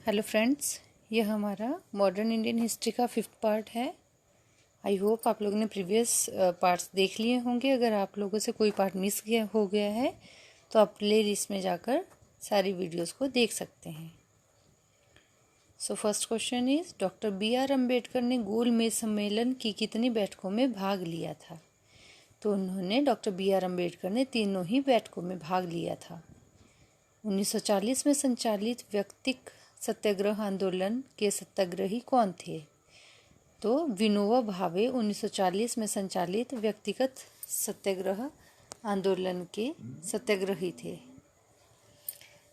Hello friends, यह हमारा modern Indian history का 5th पार्ट है। आई होप आप लोगों ने प्रीवियस पार्ट्स देख लिए होंगे। अगर आप लोगों से कोई पार्ट मिस हो गया है तो आप प्ले लिस्ट में जाकर सारी वीडियोस को देख सकते हैं। So first question is, doctor B.R. Ambedkar ने गोल मेज सम्मेलन की कितनी बैठकों में भाग लिया था? तो उन्होंने डॉक्टर B.R. अम्बेडकर ने तीनों ही बैठकों में भाग लिया था। 1940 में संचालित व्यक्तिक सत्याग्रह आंदोलन के सत्याग्रही कौन थे? तो विनोबा भावे 1940 में संचालित व्यक्तिगत सत्याग्रह आंदोलन के सत्याग्रही थे।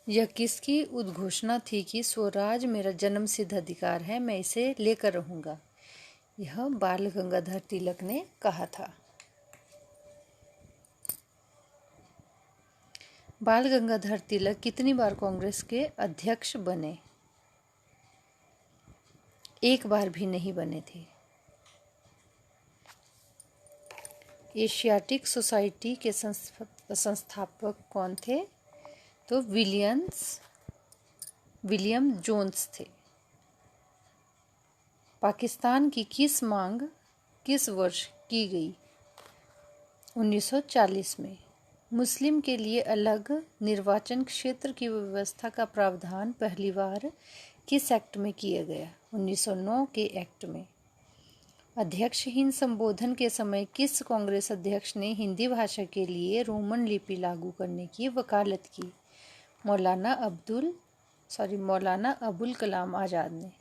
यह किसकी उद्घोषणा थी कि स्वराज मेरा जन्मसिद्ध अधिकार है, मैं इसे लेकर रहूंगा? यह बाल गंगाधर तिलक ने कहा था। बाल गंगाधर तिलक कितनी बार कांग्रेस के अध्यक्ष बने? एक बार भी नहीं बने थे। एशियाटिक सोसाइटी के संस्थापक कौन थे? तो विलियम जोन्स थे। पाकिस्तान की किस मांग किस वर्ष की गई? 1940 में। मुस्लिम के लिए अलग निर्वाचन क्षेत्र की व्यवस्था का प्रावधान पहली बार किस एक्ट में किया गया? 1909 के एक्ट में। अध्यक्षहीन संबोधन के समय किस कांग्रेस अध्यक्ष ने हिंदी भाषा के लिए रोमन लिपि लागू करने की वकालत की? मौलाना अबुल कलाम आज़ाद ने।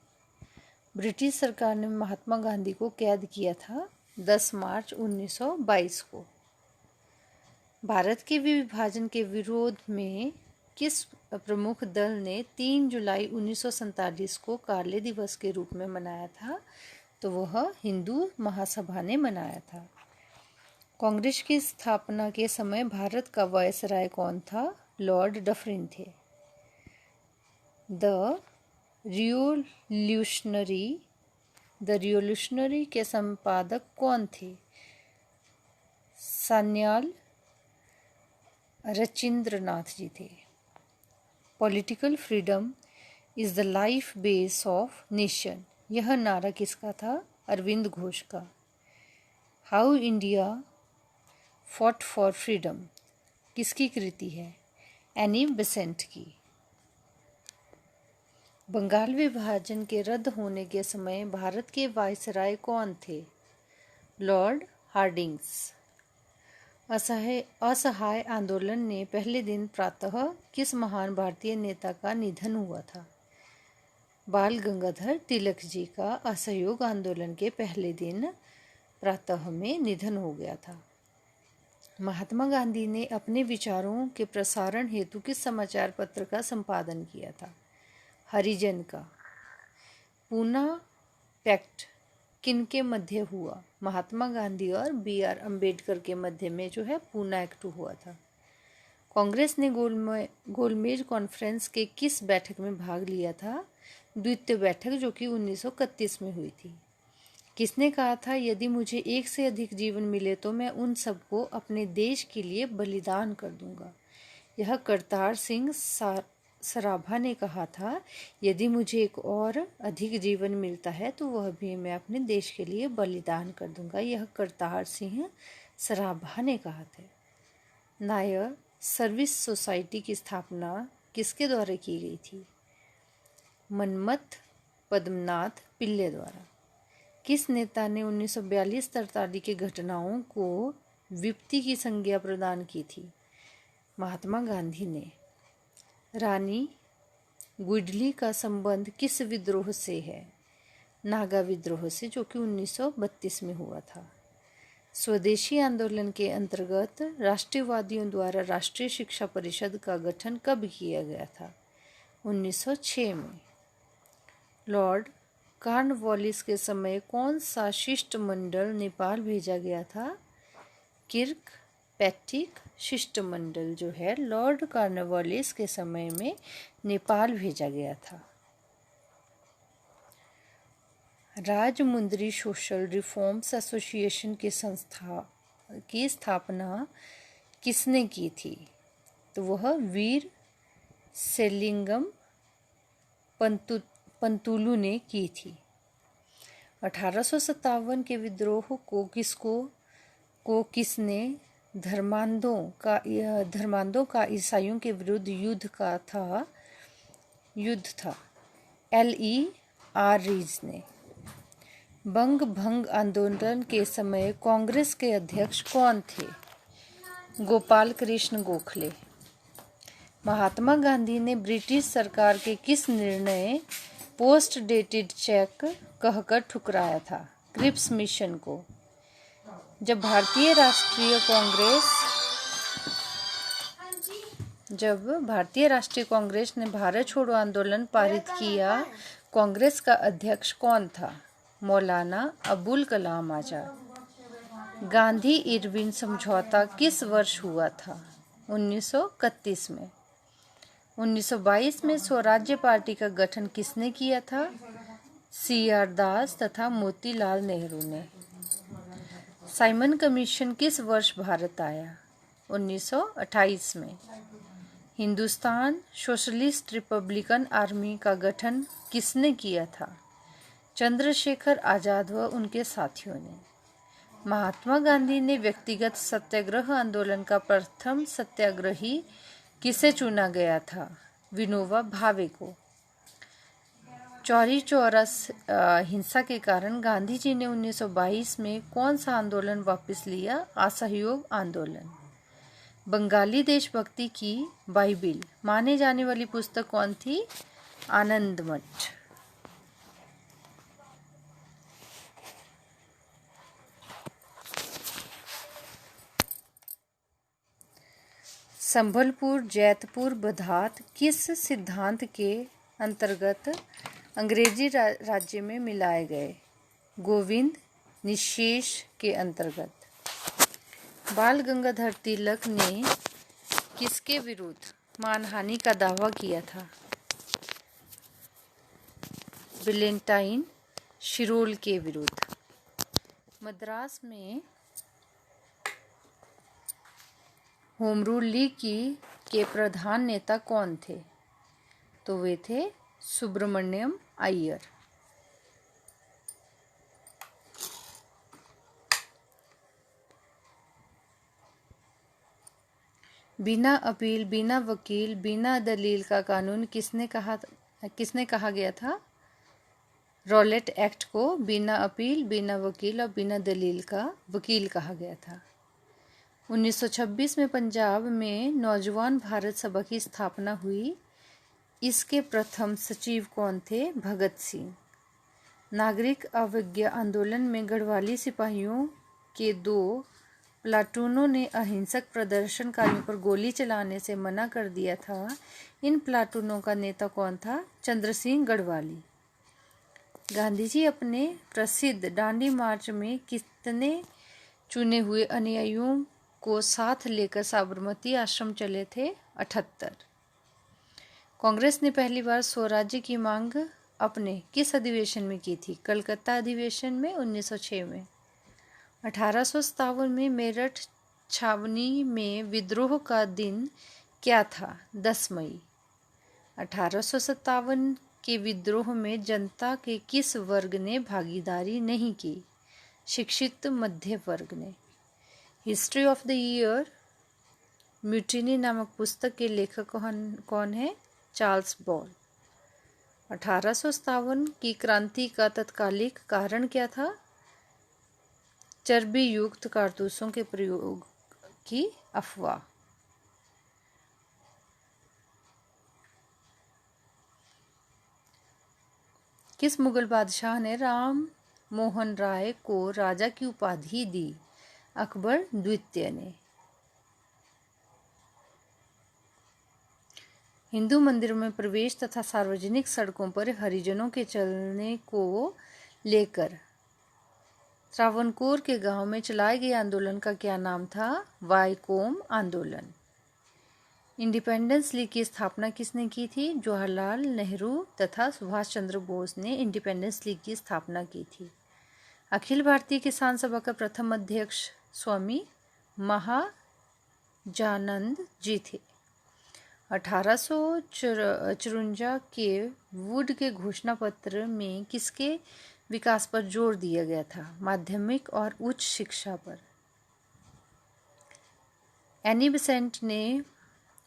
ब्रिटिश सरकार ने महात्मा गांधी को कैद किया था 10 मार्च 1922 को। भारत के विभाजन के विरोध में किस प्रमुख दल ने 3 जुलाई 1947 को काले दिवस के रूप में मनाया था? तो वह हिंदू महासभा ने मनाया था। कांग्रेस की स्थापना के समय भारत का वायसराय कौन था? लॉर्ड डफरिन थे। द रिवॉल्यूशनरी के संपादक कौन थे? सान्याल रचिंद्रनाथ जी थे। Political freedom is the life base of nation, यह नारा किसका था? अरविंद घोष का। How India fought for freedom किसकी कृति है? एनी बेसेंट की। बंगाल विभाजन के रद्द होने के समय भारत के वायसराय कौन थे? Lord Hardinge. असहाय आंदोलन ने पहले दिन प्रातः किस महान भारतीय नेता का निधन हुआ था? बाल गंगाधर तिलक जी का असहयोग आंदोलन के पहले दिन प्रातः में निधन हो गया था। महात्मा गांधी ने अपने विचारों के प्रसारण हेतु किस समाचार पत्र का संपादन किया था? हरिजन का। पूना पैक्ट किनके मध्य हुआ? महात्मा गांधी और B.R. अम्बेडकर के मध्य में जो है पूना एक्ट हुआ था। कांग्रेस ने गोलमेज कॉन्फ्रेंस के किस बैठक में भाग लिया था? द्वितीय बैठक, जो कि 1931 में हुई थी। किसने कहा था, यदि मुझे एक से अधिक जीवन मिले तो मैं उन सबको अपने देश के लिए बलिदान कर दूंगा? यह करतार सिंह सराभा ने कहा था, यदि मुझे एक और अधिक जीवन मिलता है तो वह भी मैं अपने देश के लिए बलिदान कर दूंगा। यह करतार सिंह सराभा ने कहा था। नायर सर्विस सोसाइटी की स्थापना किसके द्वारा की गई थी? मनमथ पद्मनाथ पिल्ले द्वारा। किस नेता ने 1942-43 की घटनाओं को विपत्ति की संज्ञा प्रदान की थी? महात्मा गांधी ने। रानी गुडली का संबंध किस विद्रोह से है? नागा विद्रोह से, जो कि 1932 में हुआ था। स्वदेशी आंदोलन के अंतर्गत राष्ट्रवादियों द्वारा राष्ट्रीय शिक्षा परिषद का गठन कब किया गया था? 1906 में। लॉर्ड कॉर्नवालिस के समय कौन सा शिष्टमंडल नेपाल भेजा गया था? किर्क पैट्रिक शिष्टमंडल जो है लॉर्ड कॉर्नवालिस के समय में नेपाल भेजा गया था। राजमुंद्री सोशल रिफॉर्म्स एसोसिएशन की स्थापना किसने की थी? तो वह वीर सेलिंगम पंतुलू ने की थी। 1857 के विद्रोह को किसने धर्मांधों का ईसाइयों के विरुद्ध युद्ध था। L.E.R. रीज ने। बंग भंग आंदोलन के समय कांग्रेस के अध्यक्ष कौन थे? गोपाल कृष्ण गोखले। महात्मा गांधी ने ब्रिटिश सरकार के किस निर्णय पोस्ट डेटेड चेक कहकर ठुकराया था? क्रिप्स मिशन को। जब भारतीय राष्ट्रीय कांग्रेस ने भारत छोड़ो आंदोलन पारित किया, कांग्रेस का अध्यक्ष कौन था? मौलाना अबुल कलाम आजाद। गांधी इरविन समझौता किस वर्ष हुआ था? 1931 में। 1922 में स्वराज्य पार्टी का गठन किसने किया था? C.R. दास तथा मोतीलाल नेहरू ने। साइमन कमीशन किस वर्ष भारत आया? 1928 में। हिंदुस्तान सोशलिस्ट रिपब्लिकन आर्मी का गठन किसने किया था? चंद्रशेखर आजाद व उनके साथियों ने। महात्मा गांधी ने व्यक्तिगत सत्याग्रह आंदोलन का प्रथम सत्याग्रही किसे चुना गया था? विनोबा भावे को। चौरी चौरा हिंसा के कारण गांधी जी ने 1922 में कौन सा आंदोलन वापस लिया? असहयोग आंदोलन। बंगाली देशभक्ति की बाइबिल माने जाने वाली पुस्तक कौन थी? आनंद मठ। संभलपुर, जैतपुर, बधात किस सिद्धांत के अंतर्गत अंग्रेजी राज्य में मिलाए गए? गोविंद निशेष के अंतर्गत। बाल गंगाधर तिलक ने किसके विरुद्ध मानहानि का दावा किया था? वैलेंटाइन शिरोल के विरुद्ध। मद्रास में होम रूल लीग के प्रधान नेता कौन थे? तो वे थे सुब्रमण्यम अय्यर। बिना अपील, बिना वकील, बिना दलील का कानून किसने कहा गया था? रॉलेट एक्ट को बिना अपील, बिना वकील और बिना दलील का वकील कहा गया था। 1926 में पंजाब में नौजवान भारत सभा की स्थापना हुई। इसके प्रथम सचिव कौन थे? भगत सिंह। नागरिक अवज्ञा आंदोलन में गढ़वाली सिपाहियों के 2 प्लाटूनों ने अहिंसक प्रदर्शनकारियों पर गोली चलाने से मना कर दिया था। इन प्लाटूनों का नेता कौन था? चंद्र सिंह गढ़वाली। गांधी जी अपने प्रसिद्ध दांडी मार्च में कितने चुने हुए अनुयायियों को साथ लेकर साबरमती आश्रम चले थे? 78। कांग्रेस ने पहली बार स्वराज्य की मांग अपने किस अधिवेशन में की थी? कलकत्ता अधिवेशन में 1906 में। 1857 में मेरठ छावनी में विद्रोह का दिन क्या था? 10 मई। 1857 के विद्रोह में जनता के किस वर्ग ने भागीदारी नहीं की? शिक्षित मध्य वर्ग ने। History of the year mutiny नामक पुस्तक के लेखक कौन है? Charles ball. 1857 की क्रांति का तत्कालिक कारण क्या था? चर्बी युक्त कारतूसों के प्रयोग की अफवाह। किस मुगल बादशाह ने राम मोहन राय को राजा की उपाधि दी? अकबर द्वितीय ने। हिंदू मंदिरों में प्रवेश तथा सार्वजनिक सड़कों पर हरिजनों के चलने को लेकर त्रावणकोर के गांव में चलाए गए आंदोलन का क्या नाम था? वाइकोम आंदोलन। इंडिपेंडेंस लीग की स्थापना किसने की थी? जवाहरलाल नेहरू तथा सुभाष चंद्र बोस ने इंडिपेंडेंस लीग की स्थापना की थी। अखिल भारतीय किसान सभा का प्रथम अध्यक्ष स्वामी महाजानंद जी थे। 1854 के वुड के घोषणा पत्र में किसके विकास पर जोर दिया गया था? माध्यमिक और उच्च शिक्षा पर। एनी बेसेंट ने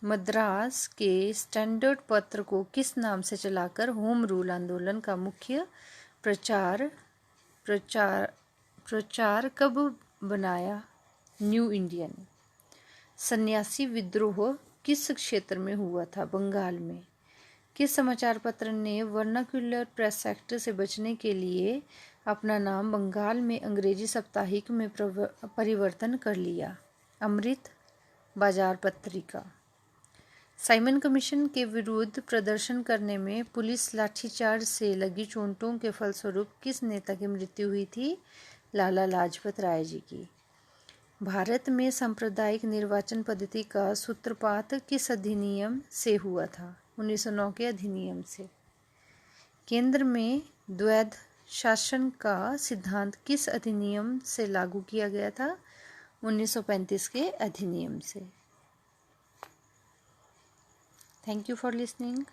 मद्रास के स्टैंडर्ड पत्र को किस नाम से चलाकर होम रूल आंदोलन का मुख्य प्रचार कब बनाया? New Indian. सन्यासी विद्रोह किस क्षेत्र में हुआ था? बंगाल में। किस समाचार पत्र ने वर्नाक्युलर प्रेस एक्ट से बचने के लिए अपना नाम बंगाल में अंग्रेजी साप्ताहिक में परिवर्तन कर लिया? अमृत बाजार पत्रिका। साइमन कमीशन के विरुद्ध प्रदर्शन करने में पुलिस लाठीचार्ज से लगी चोटों के फलस्वरूप किस नेता की मृत्यु हुई थी? लाला लाजपत राय जी की। भारत में सांप्रदायिक निर्वाचन पद्धति का सूत्रपात किस अधिनियम से हुआ था? 1909 के अधिनियम से। केंद्र में द्वैध शासन का सिद्धांत किस अधिनियम से लागू किया गया था? 1935 के अधिनियम से। Thank you for listening.